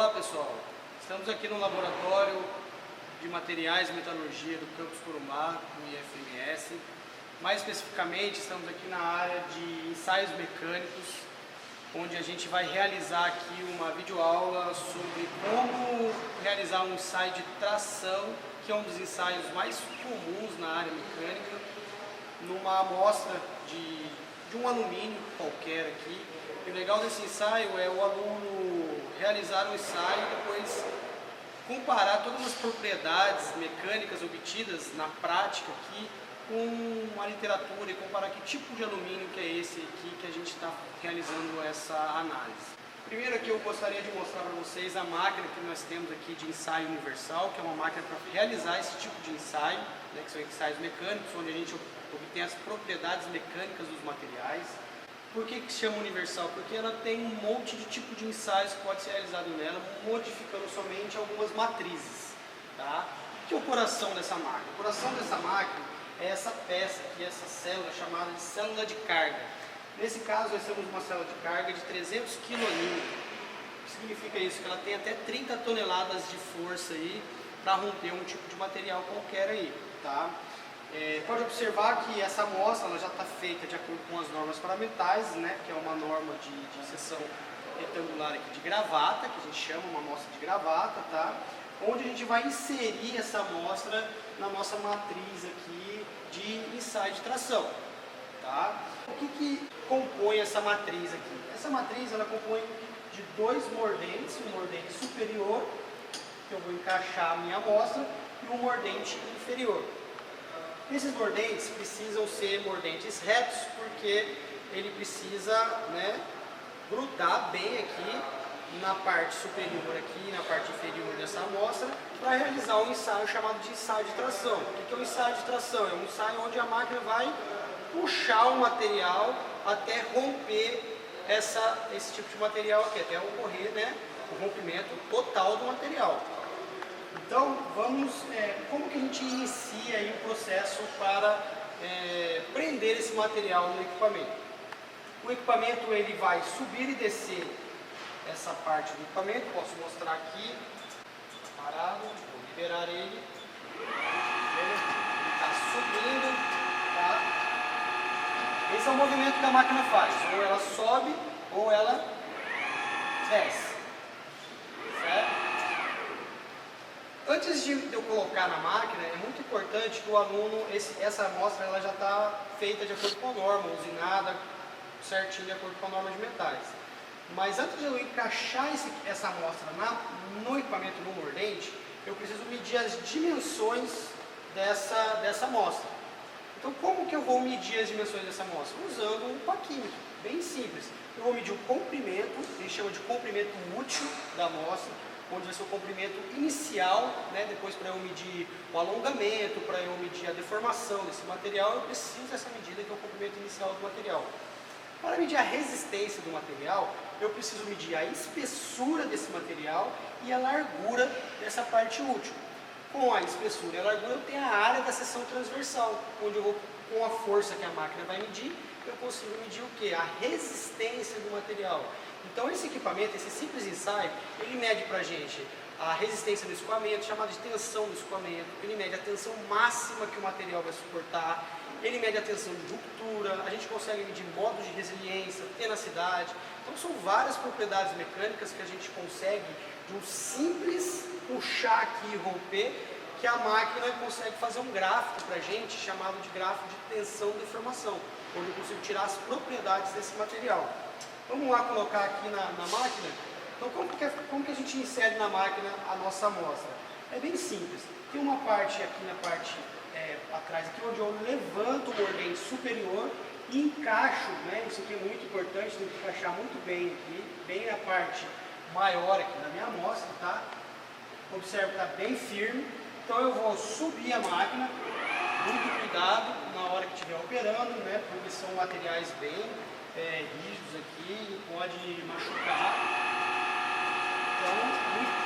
Olá pessoal, estamos aqui no laboratório de materiais e metalurgia do Campus Corumbá, no IFMS. Mais especificamente, estamos aqui na área de ensaios mecânicos, onde a gente vai realizar aqui uma videoaula sobre como realizar um ensaio de tração, que é um dos ensaios mais comuns na área mecânica, numa amostra de um alumínio qualquer aqui. E o legal desse ensaio é o aluno realizar um ensaio e depois comparar todas as propriedades mecânicas obtidas na prática aqui com a literatura e comparar que tipo de alumínio que é esse aqui que a gente está realizando essa análise. Primeiro aqui eu gostaria de mostrar para vocês a máquina que nós temos aqui de ensaio universal, que é uma máquina para realizar esse tipo de ensaio, né, que são ensaios mecânicos, onde a gente obtém as propriedades mecânicas dos materiais. Por que se chama universal? Porque ela tem um monte de tipo de ensaios que pode ser realizado nela, modificando somente algumas matrizes. Tá? O que é o coração dessa máquina? O coração dessa máquina é essa peça aqui, essa célula chamada de célula de carga. Nesse caso, nós temos uma célula de carga de 300 kN. O que significa isso? Que ela tem até 30 toneladas de força aí para romper um tipo de material qualquer aí. Tá? Pode observar que essa amostra ela já está feita de acordo com as normas parametrais, né, que é uma norma de seção retangular aqui de gravata, que a gente chama uma amostra de gravata, tá? Onde a gente vai inserir essa amostra na nossa matriz aqui de ensaio de tração. Tá? O que compõe essa matriz aqui? Essa matriz ela compõe de dois mordentes, um mordente superior, que eu vou encaixar a minha amostra, e um mordente inferior. Esses mordentes precisam ser mordentes retos, porque ele precisa, né, grudar bem aqui na parte superior aqui, na parte inferior dessa amostra, para realizar um ensaio chamado de ensaio de tração. O que é o ensaio de tração? É um ensaio onde a máquina vai puxar o material até romper esse tipo de material aqui, até ocorrer, né, o rompimento total do material. Então, como que a gente inicia aí o processo para prender esse material no equipamento? O equipamento ele vai subir e descer essa parte do equipamento, posso mostrar aqui, parado, vou liberar ele, ele está subindo, tá? Esse é o movimento que a máquina faz, ou ela sobe ou ela desce, certo? Antes de eu colocar na máquina, é muito importante que o aluno, essa amostra ela já está feita de acordo com a norma, usinada certinho de acordo com a norma de metais. Mas antes de eu encaixar essa amostra no equipamento, no mordente, eu preciso medir as dimensões dessa amostra. Então como que eu vou medir as dimensões dessa amostra? Usando um paquímetro, bem simples. Eu vou medir o comprimento, a gente chama de comprimento útil da amostra, onde vai ser o comprimento inicial, né? Depois para eu medir o alongamento, para eu medir a deformação desse material, eu preciso dessa medida que é o comprimento inicial do material. Para medir a resistência do material, eu preciso medir a espessura desse material e a largura dessa parte útil. Com a espessura e a largura eu tenho a área da seção transversal, onde eu vou, com a força que a máquina vai medir, eu consigo medir o que? A resistência do material. Então esse equipamento, esse simples ensaio, ele mede para a gente a resistência do escoamento, chamada de tensão do escoamento, ele mede a tensão máxima que o material vai suportar, ele mede a tensão de ruptura, a gente consegue medir modos de resiliência, tenacidade. Então são várias propriedades mecânicas que a gente consegue, de um simples puxar aqui e romper, que a máquina consegue fazer um gráfico para a gente, chamado de gráfico de tensão e deformação, onde eu consigo tirar as propriedades desse material. Vamos lá colocar aqui na máquina. Então como que a gente insere na máquina a nossa amostra? É bem simples. Tem uma parte aqui na parte atrás, aqui onde eu levanto o mordente superior e encaixo, né? Isso aqui é muito importante, tem que encaixar muito bem aqui, bem na parte maior aqui da minha amostra, tá? Observe que está bem firme. Então eu vou subir a máquina, muito cuidado na hora que estiver operando, né? Porque são materiais bem rígidos aqui e pode machucar. Então,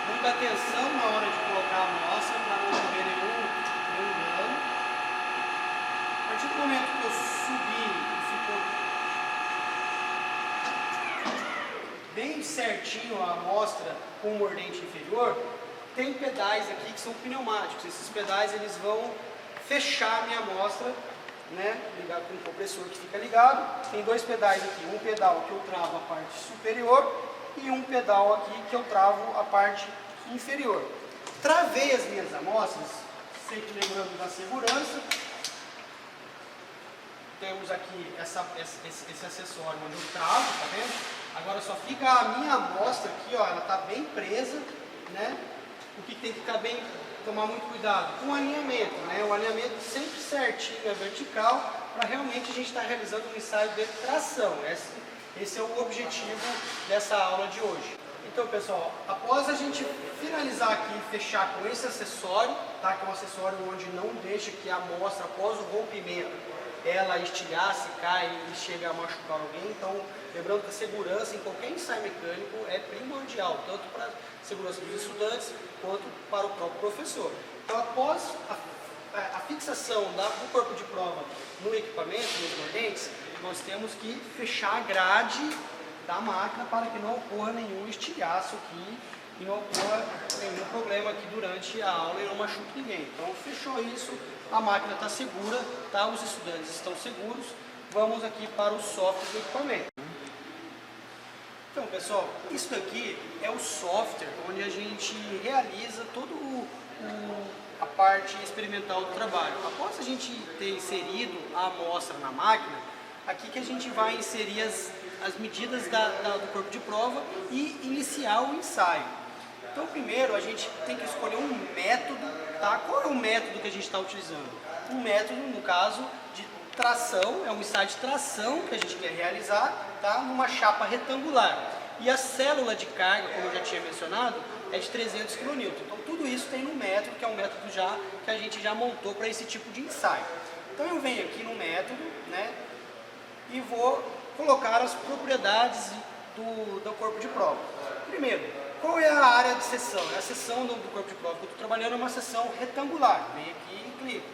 muita atenção na hora de colocar a amostra para não ocorrer nenhum dano. A partir do momento que eu subi e ficou bem certinho a amostra com o mordente inferior, tem pedais aqui que são pneumáticos. Esses pedais eles vão fechar a minha amostra, né, ligado com o compressor que fica ligado. Tem dois pedais aqui, um pedal que eu travo a parte superior e um pedal aqui que eu travo a parte inferior. Travei as minhas amostras, sempre lembrando da segurança. Temos aqui esse acessório onde eu travo, tá vendo? Agora só fica a minha amostra aqui, ó, ela tá bem presa, né? O que tem que ficar bem, tomar muito cuidado com o alinhamento, né? O alinhamento sempre certinho, é vertical, para realmente a gente estar realizando um ensaio de tração. Esse é o objetivo dessa aula de hoje. Então, pessoal, após a gente finalizar aqui e fechar com esse acessório, tá? Que é um acessório onde não deixa que a amostra, após o rompimento, ela estilhar, se cai e chega a machucar alguém. Então, lembrando que a segurança em qualquer ensaio mecânico é primordial, tanto para a segurança dos estudantes quanto para o próprio professor. Então, após a fixação do corpo de prova no equipamento, nos mordentes, nós temos que fechar a grade da máquina para que não ocorra nenhum estilhaço aqui e não ocorra nenhum problema aqui durante a aula e não machuque ninguém. Então, fechou isso, a máquina está segura, tá? Os estudantes estão seguros. Vamos aqui para o software do equipamento. Então, pessoal, isso daqui é o software onde a gente realiza toda a parte experimental do trabalho. Após a gente ter inserido a amostra na máquina, aqui que a gente vai inserir as medidas do corpo de prova e iniciar o ensaio. Então, primeiro a gente tem que escolher um método, tá? Qual é o método que a gente está utilizando? Um método, no caso, de tração, é um ensaio de tração que a gente quer realizar, tá? Numa chapa retangular. E a célula de carga, como eu já tinha mencionado, é de 300 kN. Então, tudo isso tem no método, que é um método que a gente já montou para esse tipo de ensaio. Então, eu venho aqui no método, né? E vou colocar as propriedades do corpo de prova. Primeiro, qual é a área de seção? A seção do corpo de prova que eu estou trabalhando é uma seção retangular. Venho aqui e clico.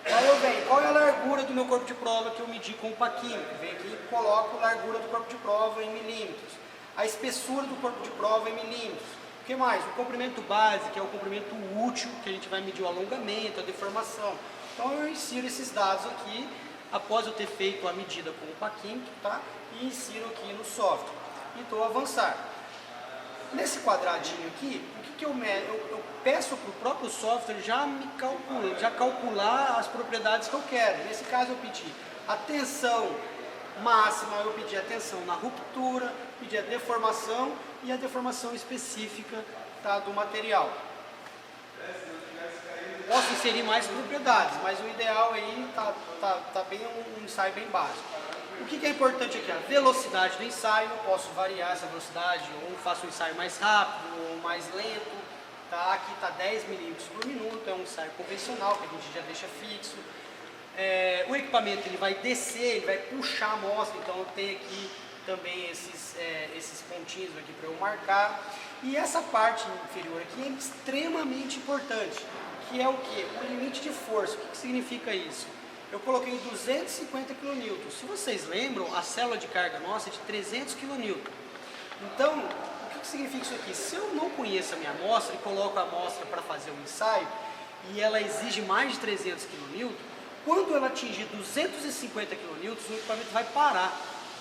Aí eu venho, qual é a largura do meu corpo de prova que eu medi com o paquímetro? Venho aqui e coloco a largura do corpo de prova em milímetros. A espessura do corpo de prova em milímetros. O que mais? O comprimento base, que é o comprimento útil, que a gente vai medir o alongamento, a deformação. Então eu insiro esses dados aqui, após eu ter feito a medida com o paquímetro, tá? E insiro aqui no software. E estou a avançar. Nesse quadradinho aqui, o que eu peço para o próprio software já calcular as propriedades que eu quero. Nesse caso eu pedi a tensão máxima, eu pedi a tensão na ruptura, pedi a deformação e a deformação específica, tá, do material. Posso inserir mais propriedades, mas o ideal aí tá bem um ensaio bem básico. O que é importante aqui? A velocidade do ensaio, eu posso variar essa velocidade, ou faço um ensaio mais rápido ou mais lento. Tá? Aqui está 10 milímetros por minuto, é um ensaio convencional que a gente já deixa fixo. O equipamento ele vai descer, ele vai puxar a amostra, então eu tenho aqui também esses pontinhos aqui para eu marcar. E essa parte inferior aqui é extremamente importante, que é o que? O limite de força. O que significa isso? Eu coloquei 250 kN. Se vocês lembram, a célula de carga nossa é de 300 kN. Então, o que significa isso aqui? Se eu não conheço a minha amostra e coloco a amostra para fazer um ensaio, e ela exige mais de 300 kN, quando ela atingir 250 kN, o equipamento vai parar.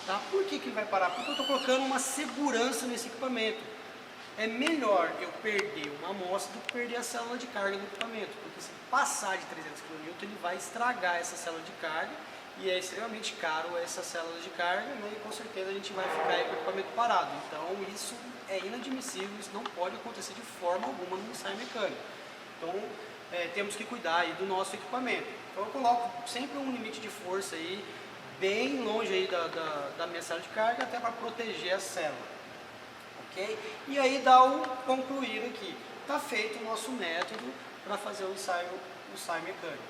Tá? Por que ele vai parar? Porque eu estou colocando uma segurança nesse equipamento. É melhor eu perder uma amostra do que perder a célula de carga do equipamento, porque se passar de 300 kN, ele vai estragar essa célula de carga e é extremamente caro essa célula de carga, né? E com certeza a gente vai ficar aí com o equipamento parado. Então isso é inadmissível, isso não pode acontecer de forma alguma no ensaio mecânico. Então temos que cuidar aí do nosso equipamento. Então eu coloco sempre um limite de força aí, bem longe aí da minha célula de carga, até para proteger a célula. Okay? E aí dá o concluir aqui. Está feito o nosso método para fazer o ensaio mecânico.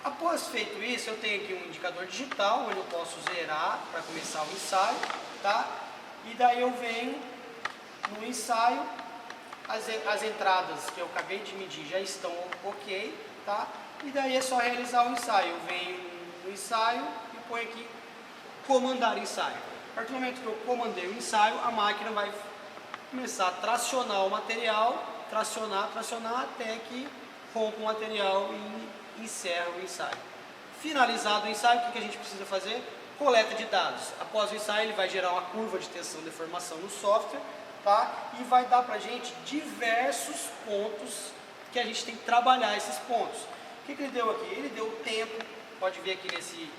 Após feito isso, eu tenho aqui um indicador digital, onde eu posso zerar para começar o ensaio. Tá? E daí eu venho no ensaio, as entradas que eu acabei de medir já estão ok. Tá? E daí é só realizar o ensaio. Eu venho no ensaio e ponho aqui comandar ensaio. partir do momento que eu comandei o ensaio, a máquina vai começar a tracionar o material, tracionar até que rompa o material e encerra o ensaio. Finalizado o ensaio, o que a gente precisa fazer? Coleta de dados. Após o ensaio, ele vai gerar uma curva de tensão e deformação no software, tá? E vai dar para a gente diversos pontos que a gente tem que trabalhar esses pontos. O que ele deu aqui? Ele deu o tempo, pode ver aqui nesse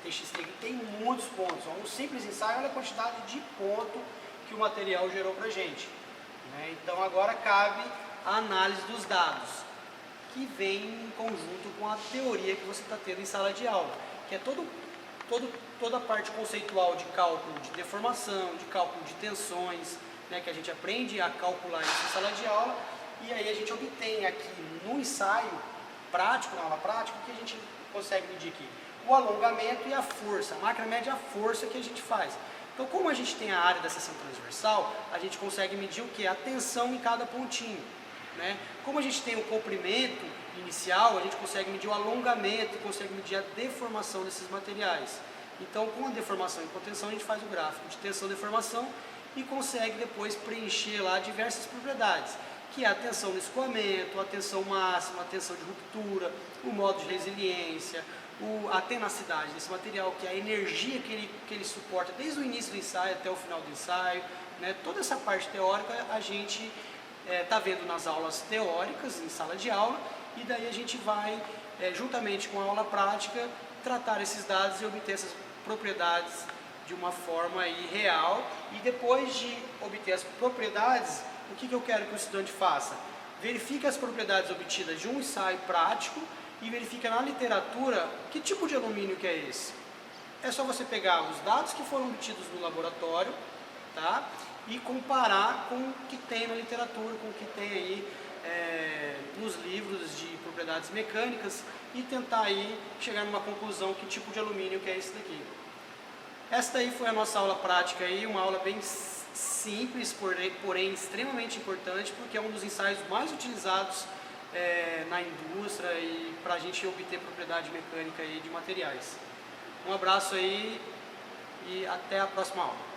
TXT aqui, tem muitos pontos. Um simples ensaio, olha a quantidade de ponto que o material gerou para a gente. Né? Então agora cabe a análise dos dados, que vem em conjunto com a teoria que você está tendo em sala de aula, que é toda a parte conceitual de cálculo de deformação, de cálculo de tensões, né, que a gente aprende a calcular isso em sala de aula, e aí a gente obtém aqui no ensaio prático, na aula prática, o que a gente consegue medir aqui? O alongamento e a força. A máquina mede a força que a gente faz. Então, como a gente tem a área da seção transversal, a gente consegue medir o que? A tensão em cada pontinho. Né? Como a gente tem o comprimento inicial, a gente consegue medir o alongamento, consegue medir a deformação desses materiais. Então, com a deformação e com a tensão, a gente faz o gráfico de tensão e deformação e consegue depois preencher lá diversas propriedades, que é a tensão no escoamento, a tensão máxima, a tensão de ruptura, o modo de resiliência, a tenacidade desse material, que é a energia que ele suporta desde o início do ensaio até o final do ensaio. Né? Toda essa parte teórica a gente está vendo nas aulas teóricas, em sala de aula, e daí a gente vai, juntamente com a aula prática, tratar esses dados e obter essas propriedades de uma forma aí real. E depois de obter as propriedades, o que eu quero que o estudante faça? Verifique as propriedades obtidas de um ensaio prático e verifique na literatura que tipo de alumínio que é esse. É só você pegar os dados que foram obtidos no laboratório, tá? E comparar com o que tem na literatura, com o que tem aí nos livros de propriedades mecânicas e tentar aí chegar numa conclusão que tipo de alumínio que é esse daqui. Esta aí foi a nossa aula prática aí, uma aula bem simples, porém extremamente importante, porque é um dos ensaios mais utilizados na indústria e para a gente obter propriedade mecânica aí de materiais. Um abraço aí e até a próxima aula.